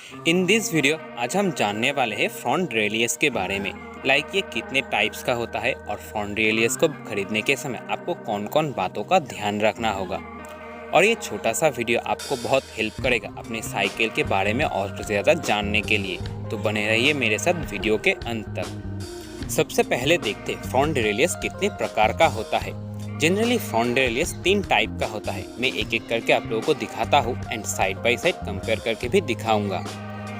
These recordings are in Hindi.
इन दिस वीडियो आज हम जानने वाले हैं फ्रंट रेलियस के बारे में। लाइक ये कितने टाइप्स का होता है और फ्रंट रेलियस को खरीदने के समय आपको कौन कौन बातों का ध्यान रखना होगा। और ये छोटा सा वीडियो आपको बहुत हेल्प करेगा अपने साइकिल के बारे में और ज़्यादा जानने के लिए, तो बने रहिए मेरे साथ वीडियो के अंत तक। सबसे पहले देखते फ्रंट रेलियस कितने प्रकार का होता है। जनरली फ्रंट रेलियस 3 टाइप का होता है। मैं एक एक करके आप लोगों को दिखाता हूँ and side by side compare करके भी दिखाऊंगा।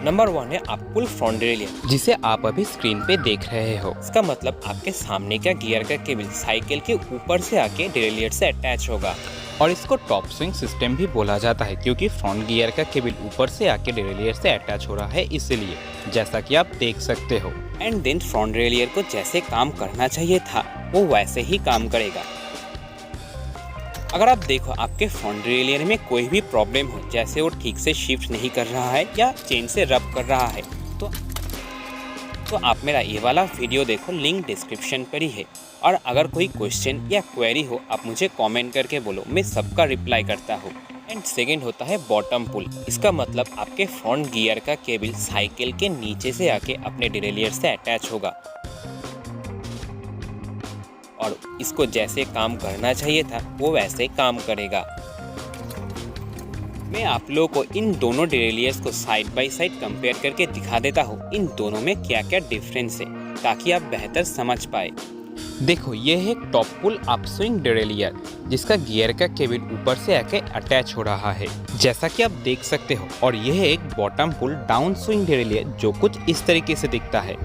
नंबर 1 है अप पुल फ्रंट रेलियस, जिसे आप अभी स्क्रीन पे देख रहे हो। इसका मतलब आपके सामने का गियर का केबल साइकिल के ऊपर से आके डिरेलियर से अटैच होगा। और इसको टॉप स्विंग सिस्टम भी बोला जाता है क्योंकि फ्रंट गियर का केबल ऊपर से आके डिरेलियर से अटैच हो रहा है, इसलिए जैसा कि आप देख सकते हो। एंड देन फ्रंट रेलियर को जैसे काम करना चाहिए था वो वैसे ही काम करेगा। अगर आप देखो आपके फ्रंट रेलियर में कोई भी प्रॉब्लम हो, जैसे वो ठीक से शिफ्ट नहीं कर रहा है या चेन से रब कर रहा है, तो आप मेरा ये वाला वीडियो देखो, लिंक डिस्क्रिप्शन पर ही है। और अगर कोई क्वेश्चन या क्वेरी हो आप मुझे कमेंट करके बोलो, मैं सबका रिप्लाई करता हूँ। एंड सेकंड होता है बॉटम पुल। इसका मतलब आपके फ्रंट गियर का केबल साइकिल के नीचे से आके अपने डिरेलियर से अटैच होगा और इसको जैसे काम करना चाहिए था वो वैसे काम करेगा। मैं आप लोगों को इन दोनों डिरेलियर्स को साइड बाय साइड कंपेयर करके दिखा देता हूँ इन दोनों में क्या क्या डिफरेंस है, ताकि आप बेहतर समझ पाए। देखो, ये है top pull up swing derailleur, जिसका गियर का केबल ऊपर से आके अटैच हो रहा है, जैसा कि आप देख सकते हो। और यह है एक bottom pull down swing derailleur, जो कुछ इस तरीके से दिखता है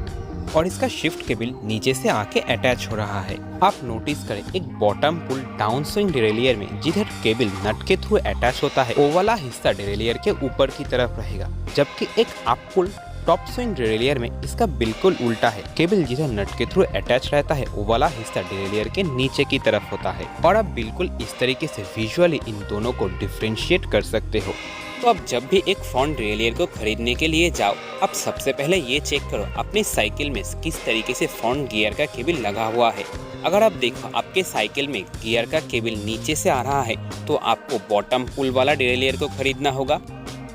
और इसका शिफ्ट केबल नीचे से आके अटैच हो रहा है। आप नोटिस करें, एक bottom pull down swing derailleur में जिधर केबल नट के थ्रू अटैच होता है वो वाला हिस्सा डिरेलियर के ऊपर की तरफ रहेगा, जबकि एक up pull top swing derailleur में इसका बिल्कुल उल्टा है। केबल जिधर नट के थ्रू अटैच रहता है वो वाला हिस्सा डिरेलियर के नीचे की तरफ होता है। और आप बिल्कुल इस तरीके से विजुअली इन दोनों को डिफ्रेंशिएट कर सकते हो। तो आप जब भी एक फ्रंट रेलियर को खरीदने के लिए जाओ, आप सबसे पहले ये चेक करो अपनी साइकिल में किस तरीके से फ्रंट गियर का केबल लगा हुआ है। अगर आप देखो आपके साइकिल में गियर का केबल नीचे से आ रहा है तो आपको बॉटम पुल वाला डिरेलियर को खरीदना होगा।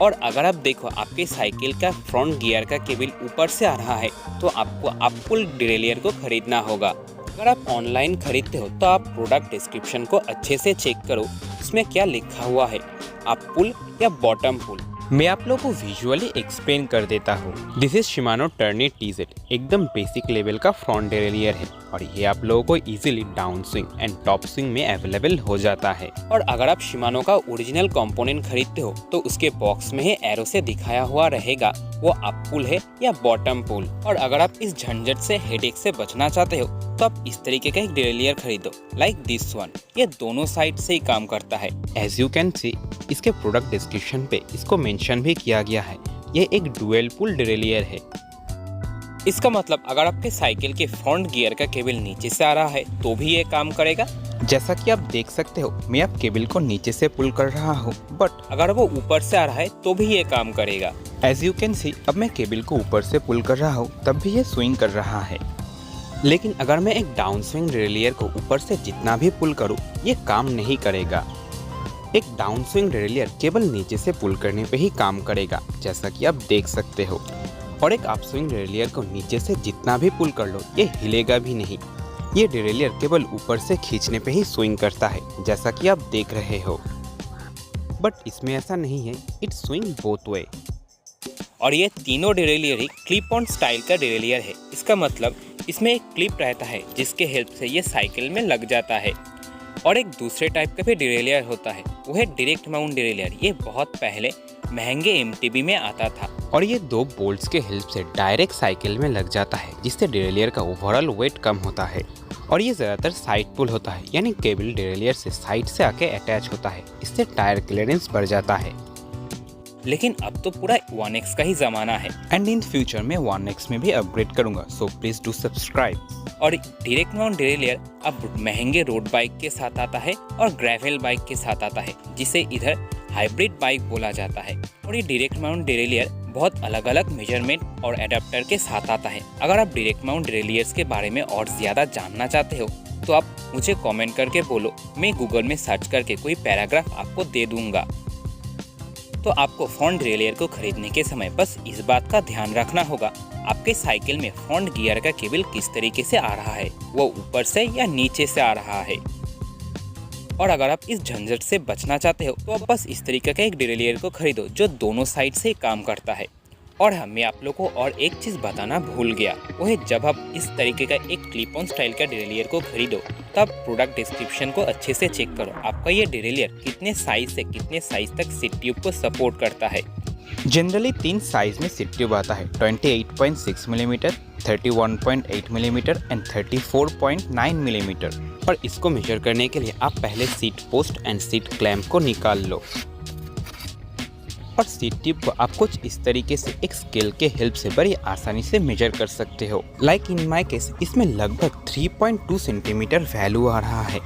और अगर आप देखो आपके साइकिल का फ्रंट गियर का केबल ऊपर से आ रहा है तो आपको अप पुल डिरेलियर को खरीदना होगा। अगर आप ऑनलाइन खरीदते हो तो आप प्रोडक्ट डिस्क्रिप्शन को अच्छे से चेक करो, उसमें क्या लिखा हुआ है, अप पुल या बॉटम पुल। मैं आप लोगों को विजुअली एक्सप्लेन कर देता हूँ। दिस इज शिमानो टर्नी TZ, एकदम बेसिक लेवल का फ्रंट डिरेलियर है और ये आप लोगों को easily down swing and top swing में अवेलेबल हो जाता है। और अगर आप शिमानो का ओरिजिनल कंपोनेंट खरीदते हो तो उसके बॉक्स में ही एरो से दिखाया हुआ रहेगा वो अप पुल है या बॉटम पुल। और अगर आप इस झंझट से हेडेक से बचना चाहते हो तो आप इस तरीके का एक डिरेलियर खरीदो, लाइक दिस वन। ये दोनों साइड से ही काम करता है। एज यू कैन सी, इसके प्रोडक्ट डिस्क्रिप्शन पे इसको मेंशन भी किया गया है। ये एक डुअल पुल डिरेलियर है। इसका मतलब अगर आपके साइकिल के फ्रंट गियर का केबल नीचे से आ रहा है तो भी ये काम करेगा। जैसा कि आप देख सकते हो, मैं अब केबल को नीचे से पुल कर रहा हूँ, बट अगर वो ऊपर से आ रहा है तो भी ये काम करेगा। एज यू कैन सी, अब मैं केबल को ऊपर से पुल कर रहा हूँ तब भी ये स्विंग कर रहा है। लेकिन अगर मैं एक डाउन स्विंग डिरेलियर को ऊपर से जितना भी पुल करूँ ये काम नहीं करेगा। एक डाउन स्विंग डिरेलियर केबल नीचे से पुल करने पे ही काम करेगा, जैसा कि आप देख सकते हो। और एक अप स्विंग डिरेलियर को नीचे से जितना भी पुल कर लो ये हिलेगा भी नहीं। ये डिरेलियर केबल ऊपर से खींचने पे ही स्विंग करता है, जैसा कि आप देख रहे हो। बट इसमें ऐसा नहीं है, इट स्विंग बोथ वे। और ये तीनों derailleur he clip on style का डिरेलियर है। इसका मतलब इसमें एक क्लिप रहता है जिसके हेल्प से ये साइकिल में लग जाता है। और एक दूसरे टाइप का भी डिरेलियर होता है, वो है डायरेक्ट माउंट डिरेलियर। ये बहुत पहले महंगे MTB में आता था और ये 2 बोल्ट्स के हेल्प से डायरेक्ट साइकिल में लग जाता है, जिससे डिरेलियर का ओवरऑल वेट कम होता है। और ये ज़्यादातर साइड पुल होता है, यानी केबल डिरेलियर से साइड से आके अटैच होता है। इससे टायर क्लियरेंस बढ़ जाता है। लेकिन अब तो पूरा 1X का ही ज़माना है एंड इन फ्यूचर में 1X में भी अपग्रेड करूंगा, सो प्लीज डू सब्सक्राइब। और डायरेक्ट माउंट डिरेलियर अब महंगे रोड बाइक के साथ आता है और ग्रेवल बाइक के साथ आता है, जिसे इधर हाइब्रिड बाइक बोला जाता है। और ये डायरेक्ट माउंट डिरेलियर बहुत अलग अलग मेजरमेंट और एडाप्टर के साथ आता है। अगर आप डायरेक्ट माउंट डिरेलियर्स के बारे में और ज़्यादा जानना चाहते हो तो आप मुझे कमेंट करके बोलो, मैं गूगल में सर्च करके कोई पैराग्राफ आपको दे दूंगा। तो आपको फ्रंट डिरेलियर को खरीदने के समय बस इस बात का ध्यान रखना होगा आपके साइकिल में फ्रंट गियर का केबल किस तरीके से आ रहा है, वो ऊपर से या नीचे से आ रहा है। और अगर आप इस झंझट से बचना चाहते हो तो आप बस इस तरीके का एक डिरेलियर को खरीदो जो दोनों साइड से काम करता है। और हाँ, मैं आप लोगों को और एक चीज़ बताना भूल गया, वो है जब आप इस तरीके का एक क्लिप ऑन स्टाइल का डिरेलियर को खरीदो तब प्रोडक्ट डिस्क्रिप्शन को अच्छे से चेक करो आपका ये डिरेलियर कितने साइज से कितने साइज तक सीट ट्यूब को सपोर्ट करता है। जनरली 3 साइज में सीट ट्यूब आता है, 28.6 मिलीमीटर, 31.8 मिलीमीटर एंड 34.9 मिलीमीटर। और इसको मेजर करने के लिए आप पहले seat post and seat clamp को निकाल लो। और सीट ट्यूब को आप कुछ इस तरीके से एक स्केल के हेल्प से बड़ी आसानी से मेजर कर सकते हो। लाइक इन माय केस इसमें लगभग 3.2 सेंटीमीटर वैल्यू आ रहा है।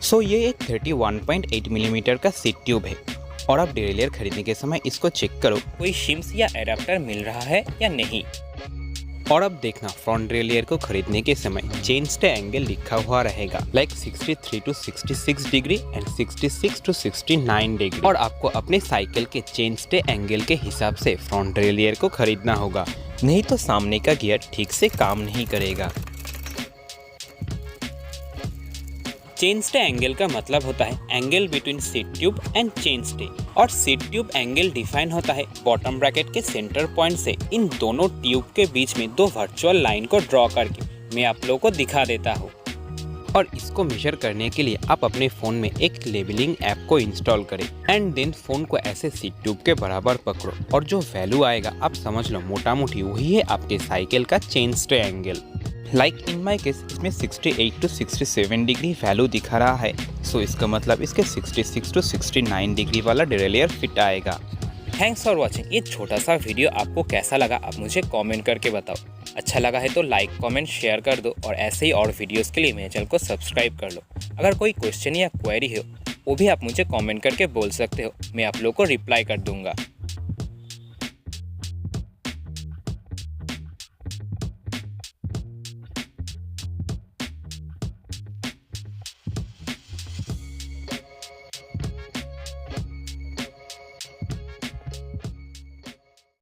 सो ये एक 31.8 मिलीमीटर का सीट ट्यूब है। और आप डिरेलियर खरीदने के समय इसको चेक करो कोई शिम्स या एडाप्टर मिल रहा है या नहीं। और अब देखना फ्रंट डिरेलियर को खरीदने के समय चेन स्टे एंगल लिखा हुआ रहेगा, like 63 to 66 degree and 66 to 69 degree. और आपको अपने साइकिल के चेन स्टे एंगल के हिसाब से फ्रंट डिरेलियर को खरीदना होगा, नहीं तो सामने का गियर ठीक से काम नहीं करेगा। चेन स्टे एंगल का मतलब होता है angle between seat tube and chain stay. और सीट ट्यूब एंगल डिफाइन होता है बॉटम ब्रैकेट के सेंटर पॉइंट से इन दोनों ट्यूब के बीच में 2 वर्चुअल लाइन को ड्रॉ करके। मैं आप लोगों को दिखा देता हूँ। और इसको मेजर करने के लिए आप अपने फ़ोन में एक लेबलिंग ऐप को इंस्टॉल करें एंड देन फ़ोन को ऐसे सीट ट्यूब के बराबर पकड़ो और जो वैल्यू आएगा आप समझ लो मोटा मोटी वही है आपके साइकिल का chain stay angle. Like in my case इसमें 68 to 67 डिग्री वैल्यू दिखा रहा है। सो इसका मतलब इसके 66 to 69 डिग्री वाला डिरेलियर फिट आएगा। Thanks for watching. ये छोटा सा वीडियो आपको कैसा लगा आप मुझे कमेंट करके बताओ। अच्छा लगा है तो लाइक कमेंट शेयर कर दो और ऐसे ही और वीडियोस के लिए मेरे चैनल को सब्सक्राइब कर लो। अगर कोई क्वेश्चन या क्वेरी हो वो भी आप मुझे कमेंट करके बोल सकते हो, मैं आप लोगों को रिप्लाई कर दूंगा।